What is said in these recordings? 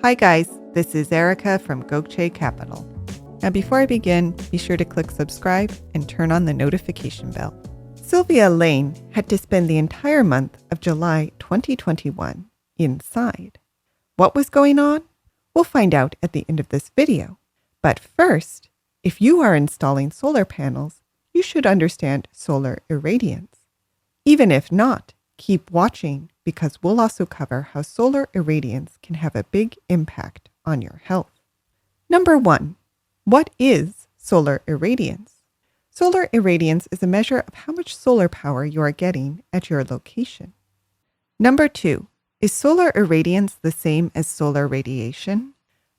Hi guys, this is Erica from Gokce Capital. Now before I begin, be sure to click subscribe and turn on the notification bell. Sylvia Lane had to spend the entire month of July 2021 inside. What was going on? We'll find out at the end of this video. But first, if you are installing solar panels, you should understand solar irradiance. Even if not, keep watching because we'll also cover how solar irradiance can have a big impact on your health. Number 1. What is solar irradiance? Solar irradiance is a measure of how much solar power you are getting at your location. Number 2. Is solar irradiance the same as solar radiation?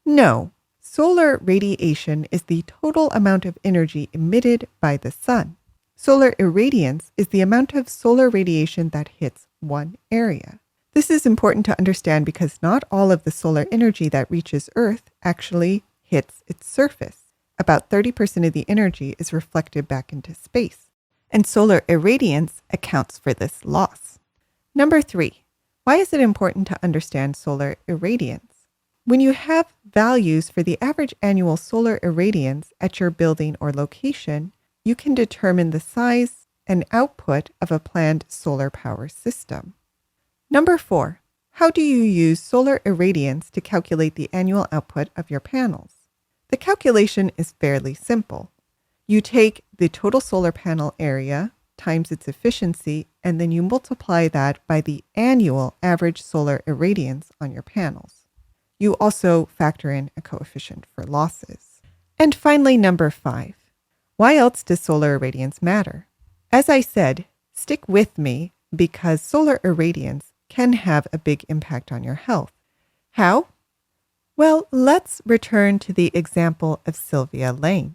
No. Solar radiation is the total amount of energy emitted by the sun. Solar irradiance is the amount of solar radiation that hits one area. This is important to understand because not all of the solar energy that reaches Earth actually hits its surface. About 30% of the energy is reflected back into space, and solar irradiance accounts for this loss. Number 3. Why is it important to understand solar irradiance? When you have values for the average annual solar irradiance at your building or location, you can determine the size and output of a planned solar power system. Number 4. How do you use solar irradiance to calculate the annual output of your panels? The calculation is fairly simple. You take the total solar panel area times its efficiency, and then you multiply that by the annual average solar irradiance on your panels. You also factor in a coefficient for losses. And finally, number 5. Why else does solar irradiance matter? As I said, stick with me because solar irradiance can have a big impact on your health. How? Well, let's return to the example of Sylvia Lane.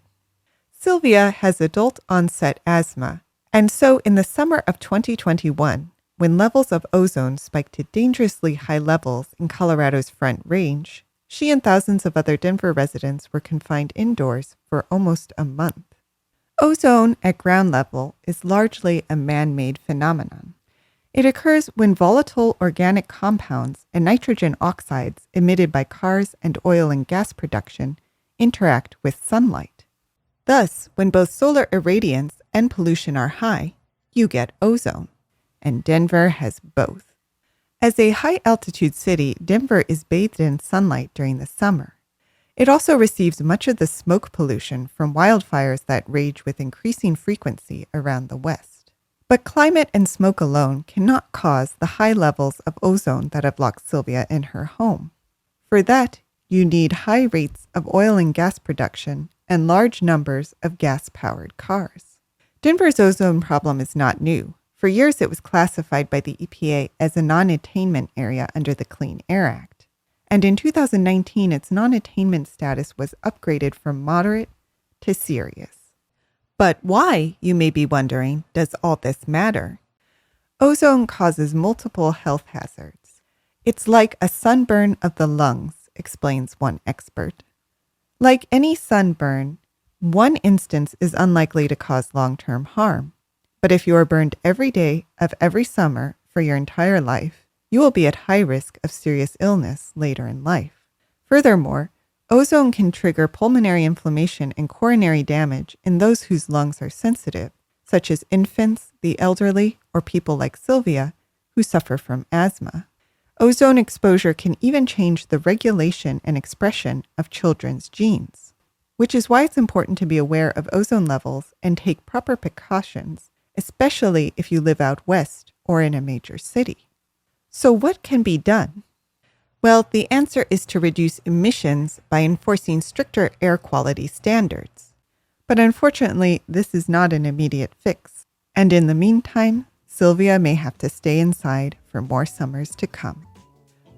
Sylvia has adult onset asthma, and so in the summer of 2021, when levels of ozone spiked to dangerously high levels in Colorado's Front Range, she and thousands of other Denver residents were confined indoors for almost a month. Ozone at ground level is largely a man-made phenomenon. It occurs when volatile organic compounds and nitrogen oxides emitted by cars and oil and gas production interact with sunlight. Thus, when both solar irradiance and pollution are high, you get ozone, and Denver has both. As a high-altitude city, Denver is bathed in sunlight during the summer. It also receives much of the smoke pollution from wildfires that rage with increasing frequency around the West. But climate and smoke alone cannot cause the high levels of ozone that have locked Sylvia in her home. For that, you need high rates of oil and gas production and large numbers of gas-powered cars. Denver's ozone problem is not new. For years, it was classified by the EPA as a non-attainment area under the Clean Air Act. And in 2019, its non-attainment status was upgraded from moderate to serious. But why, you may be wondering, does all this matter? Ozone causes multiple health hazards. It's like a sunburn of the lungs, explains one expert. Like any sunburn, one instance is unlikely to cause long-term harm. But if you are burned every day of every summer for your entire life, you will be at high risk of serious illness later in life. Furthermore, ozone can trigger pulmonary inflammation and coronary damage in those whose lungs are sensitive, such as infants, the elderly, or people like Sylvia, who suffer from asthma. Ozone exposure can even change the regulation and expression of children's genes, which is why it's important to be aware of ozone levels and take proper precautions, especially if you live out west or in a major city. So what can be done? Well, the answer is to reduce emissions by enforcing stricter air quality standards. But unfortunately, this is not an immediate fix. And in the meantime, Sylvia may have to stay inside for more summers to come.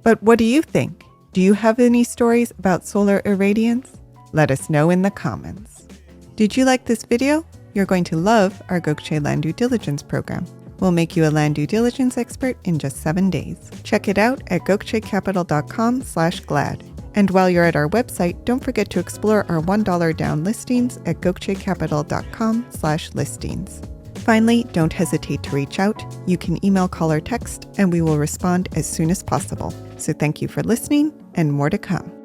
But what do you think? Do you have any stories about solar irradiance? Let us know in the comments. Did you like this video? You're going to love our Gokce Land Due Diligence program. We'll make you a land due diligence expert in just 7 days. Check it out at gokcecapital.com/glad. And while you're at our website, don't forget to explore our $1 down listings at gokcecapital.com/listings. Finally, don't hesitate to reach out. You can email, call, or text, and we will respond as soon as possible. So thank you for listening, and more to come.